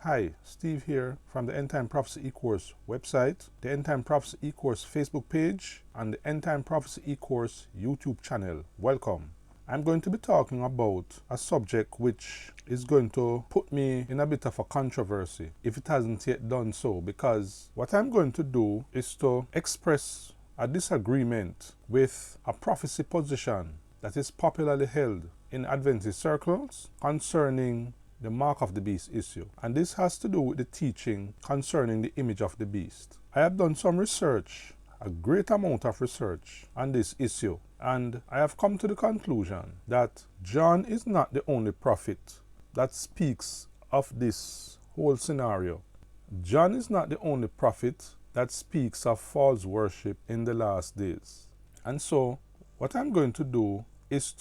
Hi, Steve here from the End Time Prophecy eCourse website, the End Time Prophecy eCourse Facebook page, and the End Time Prophecy eCourse YouTube channel. Welcome. I'm going to be talking about a subject which is going to put me in a bit of a controversy if it hasn't yet done so, because what I'm going to do is to express a disagreement with a prophecy position that is popularly held in Adventist circles concerning the mark of the beast issue. And this has to do with the teaching concerning the image of the beast. I have done some research, a great amount of research on this issue, and I have come to the conclusion that John is not the only prophet that speaks of this whole scenario. John is not the only prophet that speaks of false worship in the last days. And so what I'm going to do is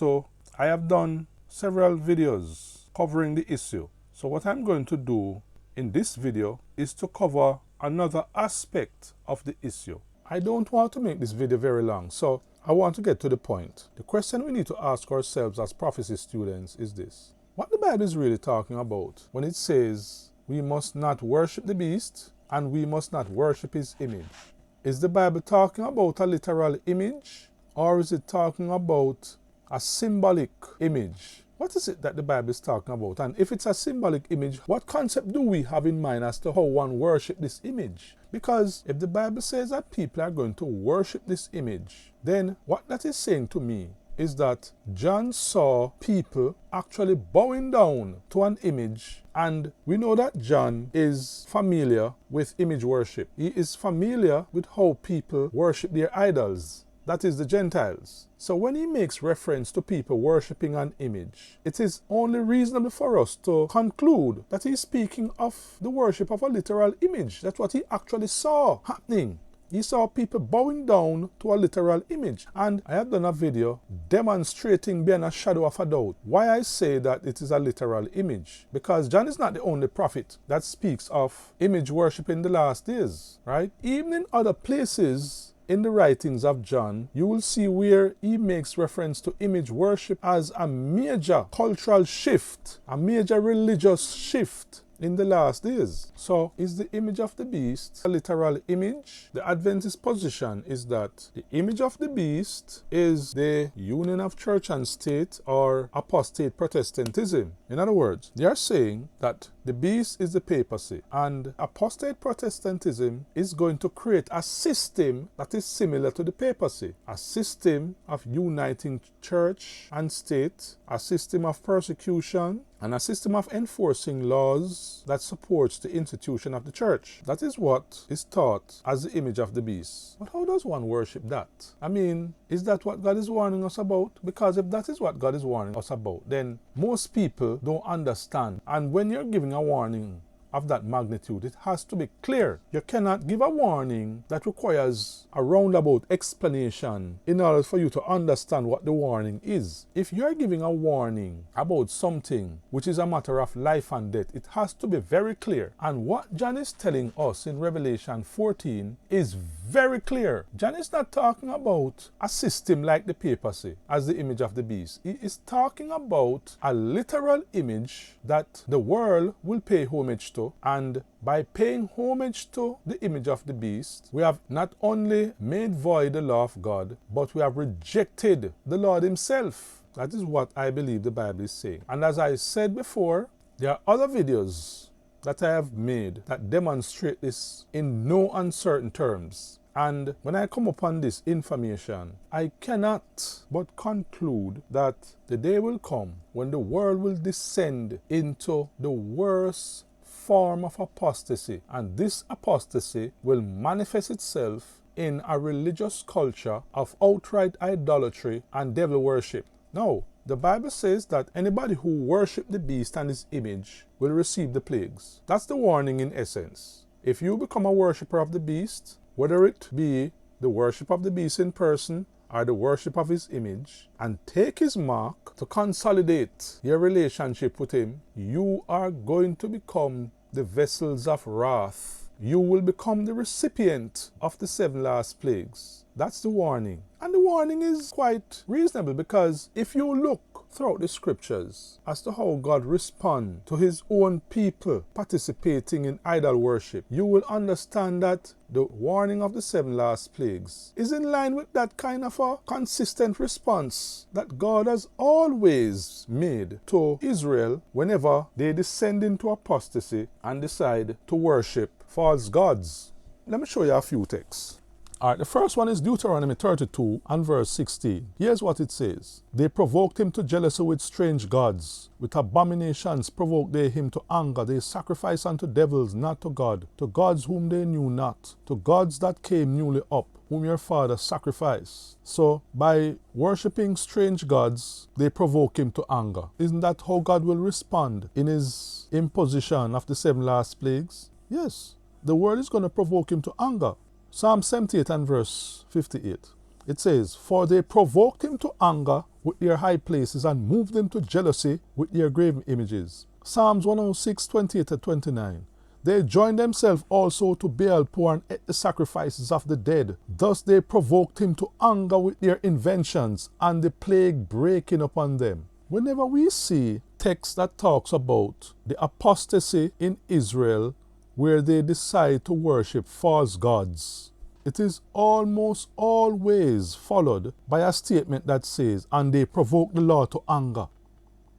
I have done several videos covering the issue. So what I'm going to do in this video is to cover another aspect of the issue. I don't want to make this video very long, so I want to get to the point. The question we need to ask ourselves as prophecy students is this: what the Bible is really talking about when it says we must not worship the beast and we must not worship his image? Is the Bible talking about a literal image, or is it talking about a symbolic image? What is it that the Bible is talking about? And if it's a symbolic image, what concept do we have in mind as to how one worship this image? Because if the Bible says that people are going to worship this image, then what that is saying to me is that John saw people actually bowing down to an image, and we know that John is familiar with image worship. He is familiar with how people worship their idols. That is the Gentiles. So when he makes reference to people worshipping an image, it is only reasonable for us to conclude that he's speaking of the worship of a literal image. That's what he actually saw happening. He saw people bowing down to a literal image. And I have done a video demonstrating beyond a shadow of a doubt why I say that it is a literal image. Because John is not the only prophet that speaks of image worship in the last days, right? Even in other places in the writings of John, you will see where he makes reference to image worship as a major cultural shift, a major religious shift in the last days. So, is the image of the beast a literal image? The Adventist position is that the image of the beast is the union of church and state, or apostate Protestantism. In other words, they are saying that the beast is the papacy, and apostate Protestantism is going to create a system that is similar to the papacy, a system of uniting church and state, a system of persecution, and a system of enforcing laws that supports the institution of the church. That is what is taught as the image of the beast. But how does one worship that? I mean, is that what God is warning us about? Because if that is what God is warning us about, then most people don't understand. And when you're giving a warning of that magnitude, it has to be clear. You cannot give a warning that requires a roundabout explanation in order for you to understand what the warning is. If you're giving a warning about something which is a matter of life and death, it has to be very clear. And what John is telling us in Revelation 14 is very clear. John is not talking about a system like the papacy as the image of the beast. He is talking about a literal image that the world will pay homage to. And by paying homage to the image of the beast, we have not only made void the law of God, but we have rejected the Lord himself. That is what I believe the Bible is saying. And as I said before, there are other videos that I have made that demonstrate this in no uncertain terms. And when I come upon this information, I cannot but conclude that the day will come when the world will descend into the worst form of apostasy, and this apostasy will manifest itself in a religious culture of outright idolatry and devil worship. Now, the Bible says that anybody who worships the beast and his image will receive the plagues. That's the warning in essence. If you become a worshiper of the beast, whether it be the worship of the beast in person or the worship of his image, and take his mark to consolidate your relationship with him, you are going to become the vessels of wrath. You will become the recipient of the 7 last plagues. That's the warning. And the warning is quite reasonable, because if you look throughout the scriptures as to how God responds to his own people participating in idol worship, you will understand that the warning of the 7 last plagues is in line with that kind of a consistent response that God has always made to Israel whenever they descend into apostasy and decide to worship false gods. Let me show you a few texts. Alright, the first one is Deuteronomy 32 and verse 16. Here's what it says. They provoked him to jealousy with strange gods. With abominations provoked they him to anger. They sacrificed unto devils, not to God, to gods whom they knew not, to gods that came newly up, whom your father sacrificed. So, by worshipping strange gods, they provoke him to anger. Isn't that how God will respond in his imposition of the 7 last plagues? Yes, the world is going to provoke him to anger. Psalm 78 and verse 58. It says, For they provoked him to anger with their high places and moved him to jealousy with their graven images. Psalms 106, 28 and 29. They joined themselves also to Baal-peor and ate the sacrifices of the dead. Thus they provoked him to anger with their inventions, and the plague breaking upon them. Whenever we see text that talks about the apostasy in Israel, where they decide to worship false gods, it is almost always followed by a statement that says, and they provoke the Lord to anger.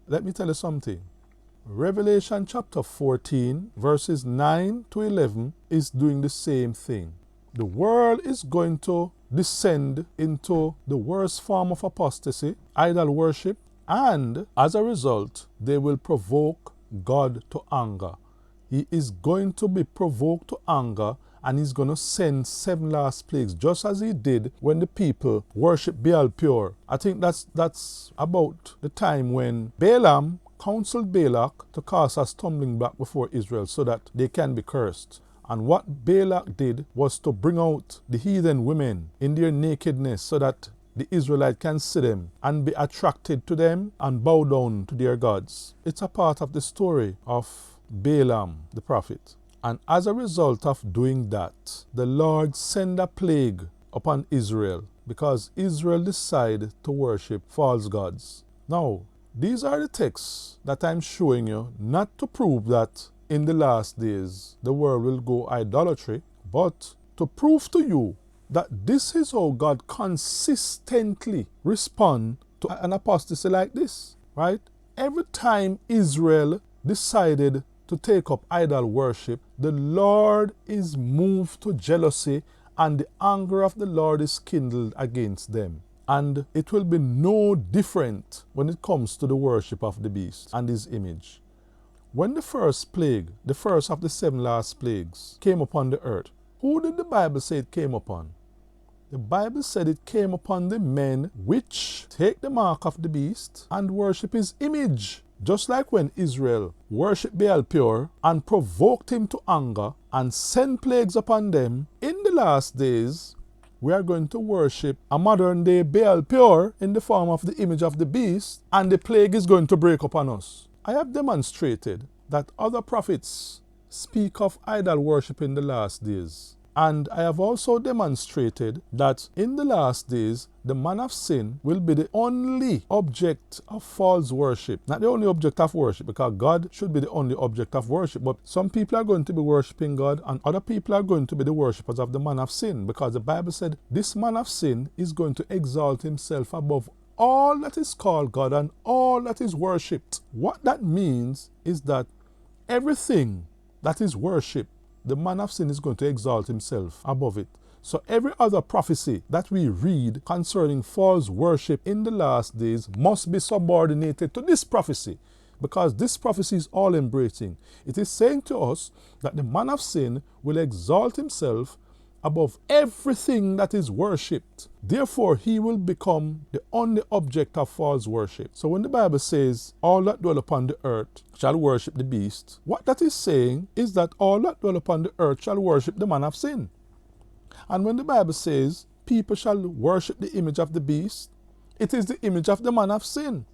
Let me tell you something. Revelation chapter 14, verses 9 to 11 is doing the same thing. The world is going to descend into the worst form of apostasy, idol worship, and as a result, they will provoke God to anger. He is going to be provoked to anger, and he's going to send 7 last plagues, just as he did when the people worship Baal-peor. I think that's about the time when Balaam counseled Balak to cast a stumbling block before Israel so that they can be cursed. And what Balak did was to bring out the heathen women in their nakedness so that the Israelite can see them and be attracted to them and bow down to their gods. It's a part of the story of Balaam the prophet. And as a result of doing that, the Lord sent a plague upon Israel because Israel decided to worship false gods. Now, these are the texts that I'm showing you not to prove that in the last days the world will go idolatry, but to prove to you that this is how God consistently responds to an apostasy like this, right? Every time Israel decided to take up idol worship, the Lord is moved to jealousy and the anger of the Lord is kindled against them. And it will be no different when it comes to the worship of the beast and his image. When the first plague, the first of the 7 last plagues, came upon the earth, who did the Bible say it came upon? The Bible said it came upon the men which take the mark of the beast and worship his image. Just like when Israel worshipped Baal-peor and provoked him to anger and sent plagues upon them, in the last days, we are going to worship a modern day Baal-peor in the form of the image of the beast, and the plague is going to break upon us. I have demonstrated that other prophets speak of idol worship in the last days. And I have also demonstrated that in the last days, the man of sin will be the only object of false worship. Not the only object of worship, because God should be the only object of worship. But some people are going to be worshiping God, and other people are going to be the worshippers of the man of sin. Because the Bible said this man of sin is going to exalt himself above all that is called God and all that is worshipped. What that means is that everything that is worshipped, the man of sin is going to exalt himself above it. So every other prophecy that we read concerning false worship in the last days must be subordinated to this prophecy, because this prophecy is all embracing. It is saying to us that the man of sin will exalt himself above everything that is worshipped. Therefore, he will become the only object of false worship. So when the Bible says, all that dwell upon the earth shall worship the beast, what that is saying is that all that dwell upon the earth shall worship the man of sin. And when the Bible says, people shall worship the image of the beast, it is the image of the man of sin.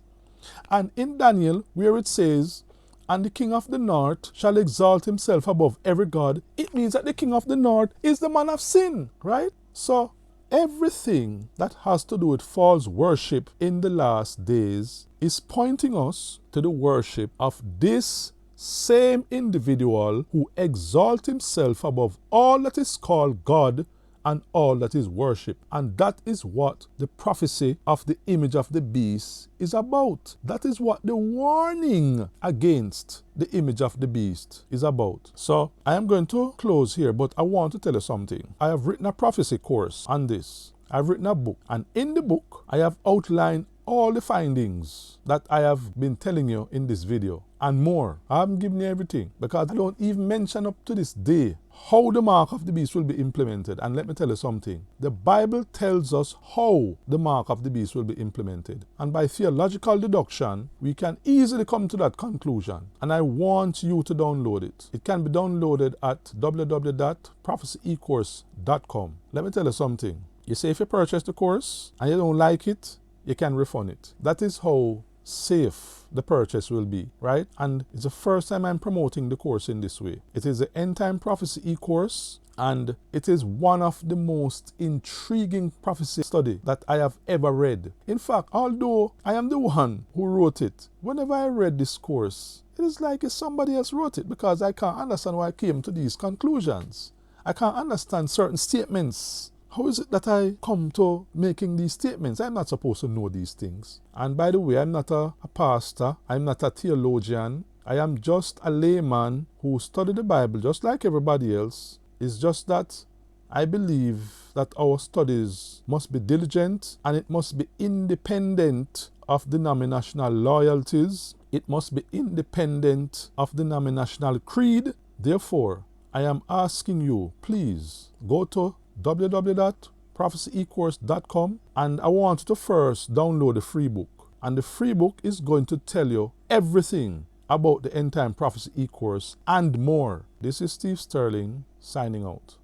And in Daniel, where it says, and the king of the north shall exalt himself above every god, it means that the king of the north is the man of sin, right? So everything that has to do with false worship in the last days is pointing us to the worship of this same individual who exalts himself above all that is called God and all that is worship. And that is what the prophecy of the image of the beast is about. That is what the warning against the image of the beast is about. So I am going to close here, but I want to tell you something. I have written a prophecy course on this. I've written a book, and in the book I have outlined all the findings that I have been telling you in this video and more. I haven't given you everything because I don't even mention up to this day how the mark of the beast will be implemented. And let me tell you something. The Bible tells us how the mark of the beast will be implemented. And by theological deduction, we can easily come to that conclusion. And I want you to download it. It can be downloaded at www.prophecyecourse.com. Let me tell you something. You say if you purchase the course and you don't like it, you can refund it. That is how safe the purchase will be, right? And it's the first time I'm promoting the course in this way. It is the End Time Prophecy e-course, and it is one of the most intriguing prophecy study that I have ever read. In fact, although I am the one who wrote it, whenever I read this course, it is like if somebody else wrote it because I can't understand why I came to these conclusions. I can't understand certain statements. How is it that I come to making these statements? I'm not supposed to know these things. And by the way, I'm not a pastor. I'm not a theologian. I am just a layman who studied the Bible just like everybody else. It's just that I believe that our studies must be diligent and it must be independent of denominational loyalties. It must be independent of denominational creed. Therefore, I am asking you, please go to www.prophecyecourse.com, and I want you to first download the free book. And the free book is going to tell you everything about the End Time Prophecy e-course and more. This is Steve Sterling signing out.